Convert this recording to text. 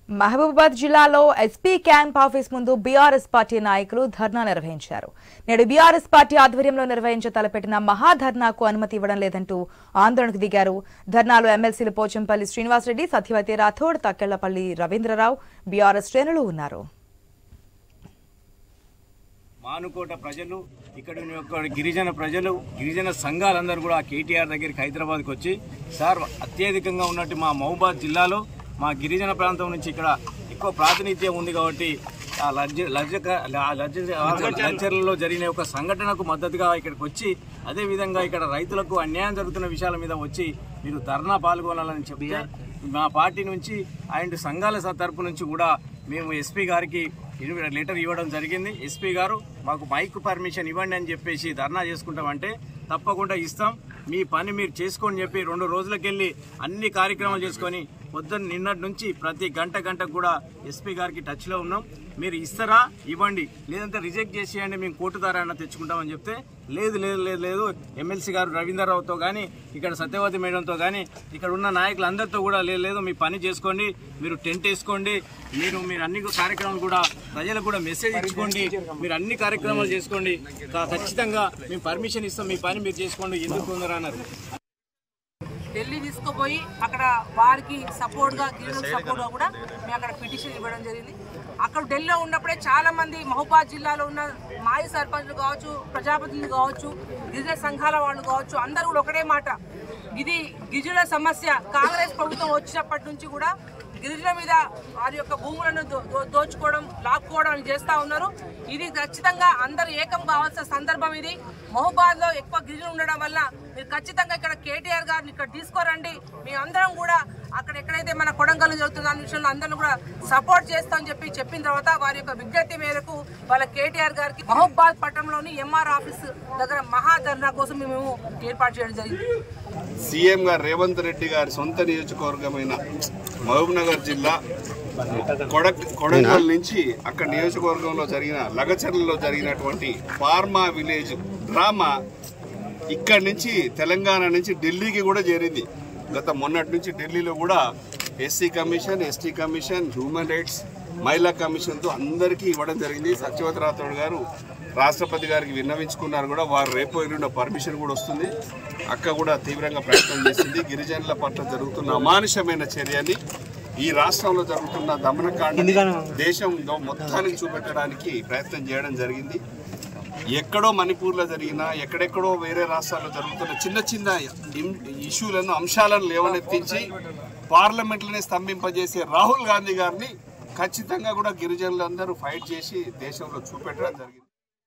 మహబూబాబాద్ జిల్లాలో SP camp office ముందు BRS party నాయకులు ధర్నా నిర్వహించారు. నేడు బీఆర్ఎస్ పార్టీ ఆధ్వర్యంలో నిర్వహించ తలపెట్టిన మహాధర్నాకు అనుమతి ఇవ్వడం లేదంటూ ఆందోళనకు దిగారు. ధర్నాలో ఎమ్మెల్సీలు పోచంపల్లి శ్రీనివాసరెడ్డి, సత్యవతి రాథోడ్, తక్కెళ్లపల్లి రవీంద్రరావు, బీఆర్ఎస్ శ్రేణులు ఉన్నారు. మానుకోట ప్రజలు, ఇక్కడ గిరిజన ప్రజలు, గిరిజన సంఘాలందరూ కూడా కేటీఆర్ దగ్గరికి హైదరాబాద్కి వచ్చి, సార్ అత్యధికంగా ఉన్నట్టు మా మహబూబాబాద్ జిల్లాలో మా గిరిజన ప్రాంతం నుంచి ఇక్కడ ఎక్కువ ప్రాతినిధ్యం ఉంది కాబట్టి ఆ లజ్జర్లలో జరిగిన ఒక సంఘటనకు మద్దతుగా ఇక్కడికి వచ్చి, అదేవిధంగా ఇక్కడ రైతులకు అన్యాయం జరుగుతున్న విషయాల మీద వచ్చి మీరు ధర్నా పాల్గొనాలని చెప్తే మా పార్టీ నుంచి అండ్ సంఘాల తరపు నుంచి కూడా మేము ఎస్పీ గారికి లెటర్ ఇవ్వడం జరిగింది. ఎస్పీ గారు మాకు మైక్ పర్మిషన్ ఇవ్వండి అని చెప్పేసి ధర్నా చేసుకుంటామంటే తప్పకుండా ఇస్తాం, మీ పని మీరు చేసుకోని చెప్పి 2 రోజులకెళ్ళి అన్ని కార్యక్రమాలు చేసుకొని పొద్దున్న నిన్నటి నుంచి ప్రతి గంటకు కూడా ఎస్పీ గారికి టచ్లో ఉన్నాం. మీరు ఇస్తారా ఇవ్వండి, లేదంటే రిజెక్ట్ చేసేయండి, మేము కోర్టు ద్వారా అన్న తెచ్చుకుంటామని చెప్తే లేదు ఎమ్మెల్సీ గారు రవీంద్రరావుతో కానీ ఇక్కడ సత్యవతి మేడంతో కానీ ఇక్కడ ఉన్న నాయకులందరితో కూడా లేదు మీ పని చేసుకోండి, మీరు టెంట్ వేసుకోండి, మీరు అన్ని కార్యక్రమాలు కూడా ప్రజలకు కూడా మెసేజ్ ఇచ్చుకోండి, మీరు అన్ని కార్యక్రమాలు చేసుకోండి, ఖచ్చితంగా మేము పర్మిషన్ ఇస్తాం, మీ పని మీరు చేసుకోండి, ఎందుకు అన్నారు. ఢిల్లీ తీసుకుపోయి అక్కడ వారికి సపోర్ట్గా గిరిజనులకు సపోర్ట్గా కూడా మేము అక్కడ పిటిషన్ ఇవ్వడం జరిగింది. అక్కడ ఢిల్లీలో ఉన్నప్పుడే చాలామంది మహబూబాబాద్ జిల్లాలో ఉన్న మాజీ సర్పంచ్లు కావచ్చు, ప్రజాప్రతినిధులు కావచ్చు, గిరిజన సంఘాల వాళ్ళు కావచ్చు, అందరూ కూడా ఒకటే మాట, ఇది గిరిజనుల సమస్య. కాంగ్రెస్ ప్రభుత్వం వచ్చినప్పటి నుంచి కూడా గిరిజనుల మీద వారి యొక్క భూములను దోచుకోవడం, లాక్కోవడం చేస్తూ ఉన్నారు. ఇది ఖచ్చితంగా అందరూ ఏకం కావాల్సిన సందర్భం. ఇది మహబూబాబాద్లో ఎక్కువ గిరిజనులు ఉండడం వల్ల మీరు ఖచ్చితంగా ఇక్కడ కేటీఆర్ గారిని ఇక్కడ తీసుకోరండి, మేమందరం కూడా అక్కడ ఎక్కడైతే మన కొడంగల్ జరుగుతున్న దాని విషయంలో అందరూ కూడా సపోర్ట్ చేస్తామని చెప్పిన తర్వాత వారి యొక్క విజ్ఞప్తి మేరకు వాళ్ళ కేటీఆర్ గారికి మహబూబాబాద్ పట్టణంలోని ఎంఆర్ ఆఫీస్ దగ్గర మహాధర్నా కోసం మేము ఏర్పాటు చేయడం జరిగింది. సీఎం గారు రేవంత్ రెడ్డి గారి సొంత నియోజకవర్గమైన మహబూబ్నగర్ జిల్లా కొడంగల్ నుంచి అక్కడ నియోజకవర్గంలో జరిగిన లగచర్లలో జరిగినటువంటి ఫార్మా విలేజ్ డ్రామా ఇక్కడి నుంచి తెలంగాణ నుంచి ఢిల్లీకి కూడా చేరింది. గత మొన్నటి నుంచి ఢిల్లీలో కూడా SC commission, ST commission, human rights, మహిళా కమిషన్తో అందరికీ ఇవ్వడం జరిగింది. సత్యవతి రాథోడ్ గారు రాష్ట్రపతి గారికి విన్నవించుకున్నారు కూడా, వారు రేపు ఎల్లుండి పర్మిషన్ కూడా వస్తుంది. అక్క కూడా తీవ్రంగా ప్రయత్నం చేసింది. గిరిజనుల పట్ల జరుగుతున్న అమానుషమైన చర్యని, ఈ రాష్ట్రంలో జరుగుతున్న దమనకాండ దేశంలో మొత్తానికి చూపెట్టడానికి ప్రయత్నం చేయడం జరిగింది. ఎక్కడో మణిపూర్లో జరిగిన, ఎక్కడెక్కడో వేరే రాష్ట్రాల్లో జరుగుతున్న చిన్న ఇష్యూలను, అంశాలను లేవనెత్తించి పార్లమెంట్లోనే స్తంభింపజేసే రాహుల్ గాంధీ గారిని ఖచ్చితంగా కూడా గిరిజనులందరూ ఫైట్ చేసి దేశంలో చూపెట్టడం జరిగింది.